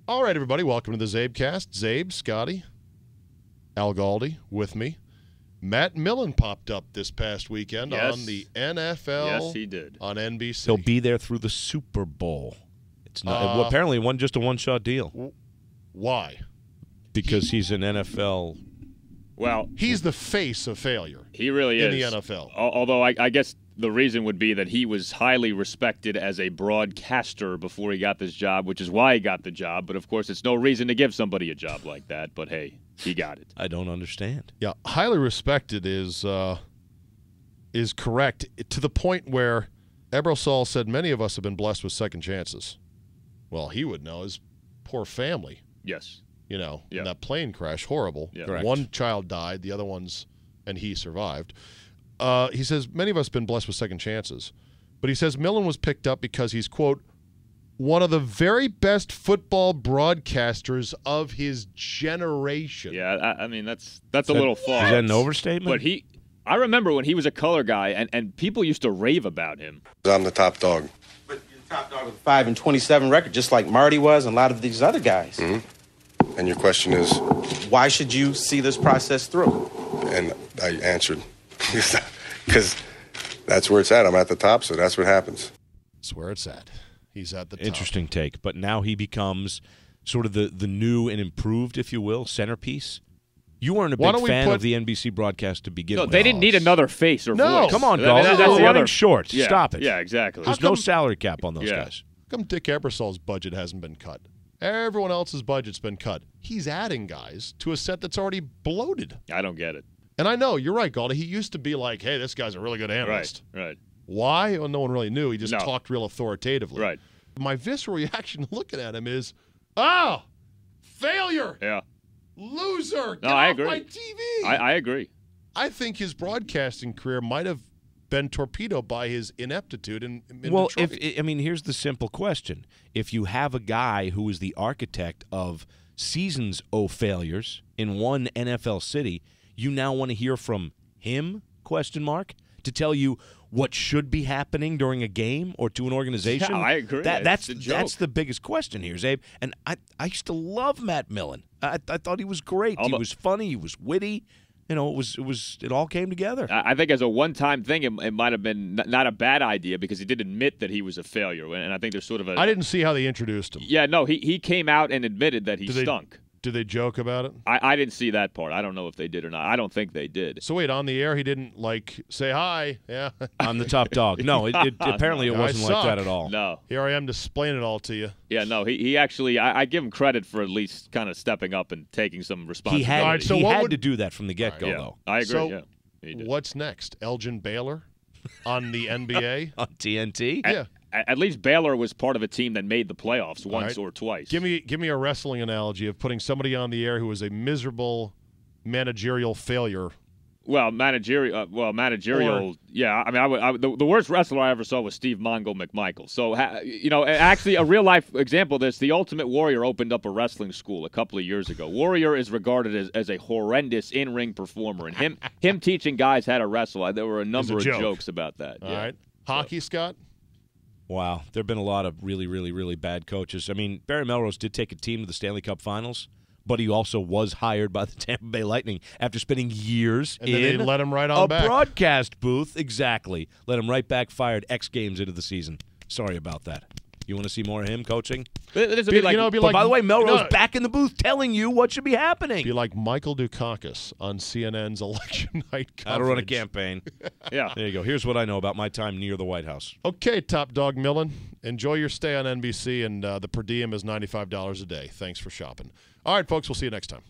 All right, everybody, welcome to the Czabecast. Czabe, Scotty, Al Galdi with me. Matt Millen popped up this past weekend on the NFL. Yes, he did. On NBC. He'll be there through the Super Bowl. It's not apparently just a one-shot deal. Why? Because he's an NFL. Well, he's the face of failure. He really is in the NFL. Although I guess the reason would be that he was highly respected as a broadcaster before he got this job, which is why he got the job. But of course, it's no reason to give somebody a job like that. But hey, he got it. I don't understand. Yeah, highly respected is correct to the point where Ebersol said many of us have been blessed with second chances. Well, he would know his poor family. Yes. In that plane crash, horrible. Yeah. Correct. One child died, the other and he survived. He says many of us have been blessed with second chances. But he says Millen was picked up because he's, quote, one of the very best football broadcasters of his generation. Yeah, I mean, that's a little far. Is that an overstatement? But I remember when he was a color guy, and people used to rave about him. I'm the top dog. But you're the top dog with a 5-27 record, just like Marty was and a lot of these other guys. Mm-hmm. And your question is? Why should you see this process through? And I answered, because that's where it's at. I'm at the top, so that's what happens. That's where it's at. He's at the top. Interesting take. But now he becomes sort of the new and improved, if you will, centerpiece. You weren't a big fan of the NBC broadcast to begin with. No, they didn't need another face or voice. Come on, Gall. That's the running short. Yeah, Stop it. Yeah, exactly. There's no salary cap on those guys. How come Dick Ebersol's budget hasn't been cut? Everyone else's budget's been cut. He's adding guys to a set that's already bloated. I don't get it. And I know, you're right, Galdi. He used to be like, hey, this guy's a really good analyst. Right. Why? Well, no one really knew. He just talked real authoritatively. Right. My visceral reaction looking at him is, failure. Yeah. Loser. Get No, I off agree. my TV. I agree. I think his broadcasting career might have been torpedoed by his ineptitude in Well, Detroit. here's the simple question. If you have a guy who is the architect of seasons of failures in one NFL city, you now want to hear from him, to tell you what should be happening during a game or to an organization? Yeah, I agree. That's the biggest question here, Czabe. And I used to love Matt Millen. I thought he was great. He was funny. He was witty. It all came together. I think as a one-time thing, it might have been not a bad idea because he did admit that he was a failure. And I think there's sort of I didn't see how they introduced him. Yeah, no, he came out and admitted that he stunk. Did they joke about it? I didn't see that part. I don't know if they did or not. I don't think they did. So wait, on the air he didn't say hi. Yeah, I'm the top dog. No, apparently it wasn't like that at all. No. Here I am displaying it all to you. Yeah, no, he actually I give him credit for at least kind of stepping up and taking some responsibility. He had to do that from the get-go, though. I agree. So he did. What's next? Elgin Baylor on the NBA on TNT? Yeah. At least Baylor was part of a team that made the playoffs once or twice. Give me a wrestling analogy of putting somebody on the air who was a miserable managerial failure. Well, managerial. Yeah, I mean, the worst wrestler I ever saw was Steve Mongo McMichael. So, actually, a real life example of this: the Ultimate Warrior opened up a wrestling school a couple of years ago. Warrior is regarded as a horrendous in-ring performer, and him teaching guys how to wrestle. There were a number of jokes about that. All right, hockey, Scott. Wow, there have been a lot of really, really, really bad coaches. I mean, Barry Melrose did take a team to the Stanley Cup Finals, but he also was hired by the Tampa Bay Lightning after spending years and then they let him right on a back. Broadcast booth. Exactly. Let him right back fired X games into the season. Sorry about that. You want to see more of him coaching? By the way, Melrose back in the booth telling you what should be happening. Be like Michael Dukakis on CNN's election night coverage. How to run a campaign. Yeah. There you go. Here's what I know about my time near the White House. Okay, Top Dog Millen. Enjoy your stay on NBC, and the per diem is $95 a day. Thanks for shopping. All right, folks, we'll see you next time.